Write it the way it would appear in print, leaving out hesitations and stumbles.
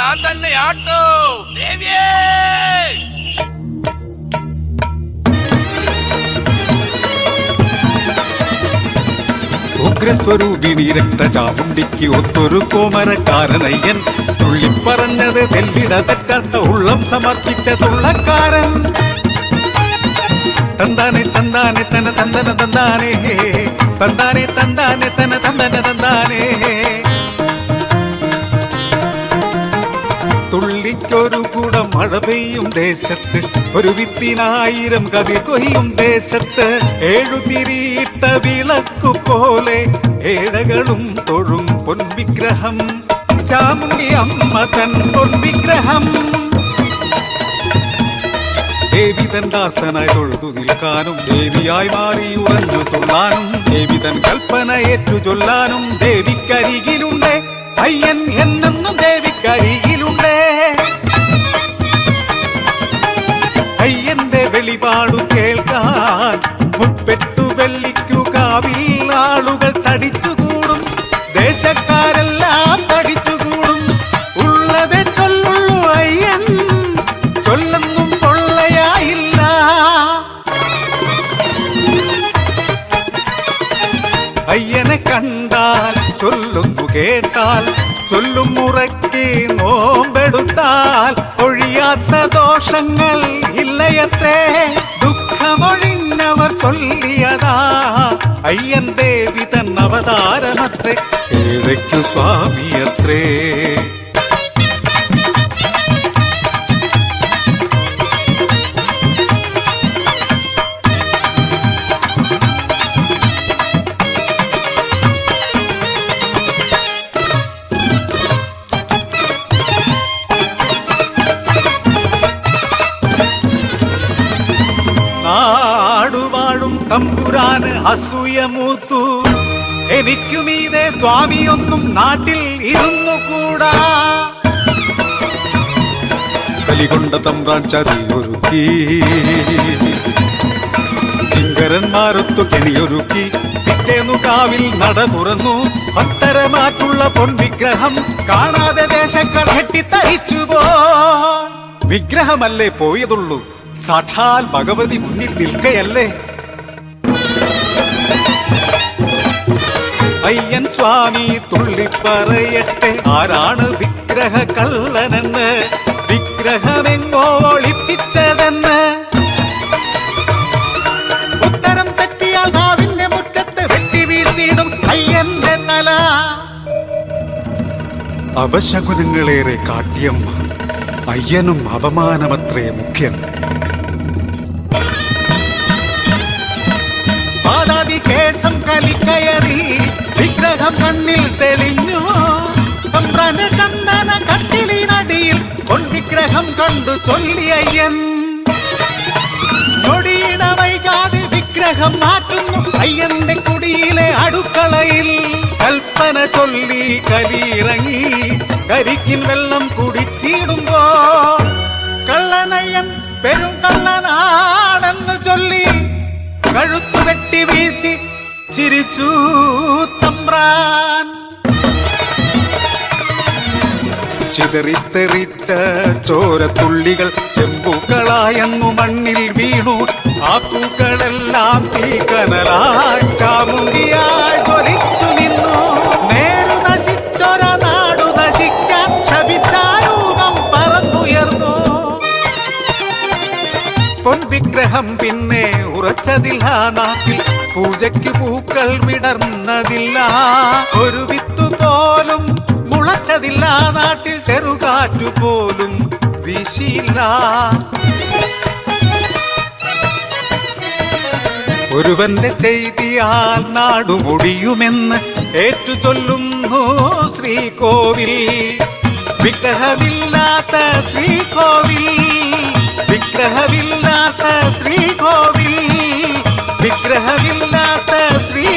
ഞാൻ തന്നെയാട്ടോ ദേവിയേ. ഉഗ്രസ്വരൂപിണി രക്തചാമുണ്ടിക്ക് ഒത്തൊരു കോമരക്കാരനയ്യൻ തുള്ളിപ്പറഞ്ഞത് തെല്ലിട തെറ്റാത്ത ഉള്ളം സമർപ്പിച്ച തുള്ളക്കാരൻ. തന്താനെ തന്താനെ തന തന്തന തന്താനേ തന്താനെ തന്താനെ തന തന്തന തന്താനേ. തുള്ളിക്കൊരു കൂടം മഴ പെയ്യും ദേശത്ത്, ഒരു വിത്തിനായിരം കതിർ കൊയ്യും ദേശത്ത്, ഏഴുതിരിയിട്ട വിളക്കു പോലെ ഏഴകളും തൊഴും പൊൻവിഗ്രഹം, ചാമുണ്ടി അമ്മ തൻ പൊൻവിഗ്രഹം. ദേവി തൻ ദാസനായി തൊഴുതു നിൽക്കാനും, ദേവിയായി മാറി ഉറഞ്ഞു തൊള്ളാനും, ദേവി തൻ കൽപ്പന ഏറ്റു ചൊല്ലാനും ദേവിക്കരികിലുണ്ട് അയ്യൻ എന്നെന്നും ദേവിക്കരികിലുണ്ട്. അയ്യന്റെ വെളിപാടു കേൾക്കാൻ മുപ്പെട്ടു വെള്ളിക്കു കാവിൽ ആളുകൾ തടിച്ചുകൂടും, ദേശക്കാരെല്ലാം തടിച്ചുകൂടും. ഉള്ളതെ ചൊല്ലുള്ളൂ അയ്യൻ, ചൊല്ലെന്നും പൊള്ളയായില്ല. അയ്യനെ കണ്ടാൽ ചൊല്ലുന്നു കേട്ടാൽ, ചൊല്ലും മുറയ്ക്ക് നോമ്പെടുത്താൽ ഒഴിയാത്ത ദോഷങ്ങൾ ഇല്ലയത്രേ. ദുഃഖമൊഴിഞ്ഞവർ ചൊല്ലിയതാ അയ്യൻ ദേവി തൻ അവതാരമത്രേ, ഏഴയ്ക്കു സ്വാമിയത്രേ. നാടുവാഴും തമ്പുരാന് അസൂയ മൂത്തു, എനിക്കുമീതെ സ്വാമിയൊന്നും നാട്ടിൽ ഇരുന്നുകൂടാ. കലികൊണ്ട തമ്പ്രാൻ ചതിയൊരുക്കി, കിങ്കരന്മാരൊത്തു കെണിയൊരുക്കി, പിറ്റേന്നു കാവിൽ നട തുറന്നു. പത്തരമാറ്റുള്ള പൊൻവിഗ്രഹം കാണാതെ ദേശക്കാർ കെട്ടിത്തരിച്ചുപോ. വിഗ്രഹമല്ലേ പോയതുള്ളൂ, സാക്ഷാൽ ഭഗവതി മുന്നിൽ നിൽക്കയല്ലേ. അയ്യൻ സ്വാമി തുള്ളിപ്പറയട്ടെ, ആരാണ് വിഗ്രഹ കള്ളനെന്ന്, വിഗ്രഹമെങ്ങോ ഒളിപ്പിച്ചതെന്ന്. ഉത്തരം തെറ്റിയാൽ ഭാവിന്റെ മുറ്റത്ത് വെട്ടി വീഴ്ത്തിയിടും അയ്യന്റെ തല. അപശകുനങ്ങളേറെ കാട്ടിയമ്മ, അയ്യനും അപമാനമത്രേ മുഖ്യൻ. കേസം കലിക്കയറി വിഗ്രഹം കണ്ണിൽ തെളിഞ്ഞു. തമ്പ്രാന്റെ ചന്ദന കട്ടിലിനടിയിൽ പൊൻവിഗ്രഹം കണ്ടു ചൊല്ലി അയ്യൻ. ഞൊടിയിട വൈകാതെ വിഗ്രഹം മാറ്റുന്നു അയ്യന്റെ കുടിയിലെ അടുക്കളയിൽ. കൽപ്പന ചൊല്ലി കലിയിറങ്ങി കരിക്കിൻ വെള്ളം കുടിച്ചിടുമ്പോ കള്ളനയ്യൻ പെരും കള്ളനാണെന്ന് ചൊല്ലി കഴുത്തു വെട്ടി വീഴ്ത്തി ചിരിച്ചു തമ്പ്രാൻ. ചിതറിത്തെറിച്ച ചോരത്തുള്ളികൾ ചെമ്പുകളായെന്നു മണ്ണിൽ വീണു. ആ പൂക്കളെല്ലാം തീക്കനലായി ചാമുണ്ടിയായി ജ്വലിച്ചു നിന്നു. നേരു നശിച്ചൊര നാടു നശിക്കാൻ ശപിച്ചാരൂപം പറന്നുയർന്നു. പൊൻവിഗ്രഹം പിന്നെ ഉറച്ചതില്ല നാട്ടിൽ, പൂജയ്ക്ക് പൂക്കൾ വിടർന്നതില്ല. ഒരു വിത്തു പോലും മുളച്ചതില്ല നാട്ടിൽ, ചെറുകാറ്റു പോലും വീശിയില്ല. ഒരുവന്റെ ചെയ്തിയാൽ നാടു മുടിയുമെന്ന് ഏറ്റു ചൊല്ലുന്നു ശ്രീകോവിൽ. വിഗ്രഹമില്ലാത്ത ശ്രീകോവിൽ, വിഗ്രഹമില്ലാത്ത ശ്രീകോവിൽ, വിഗ്രഹമില്ലാത്ത ശ്രീ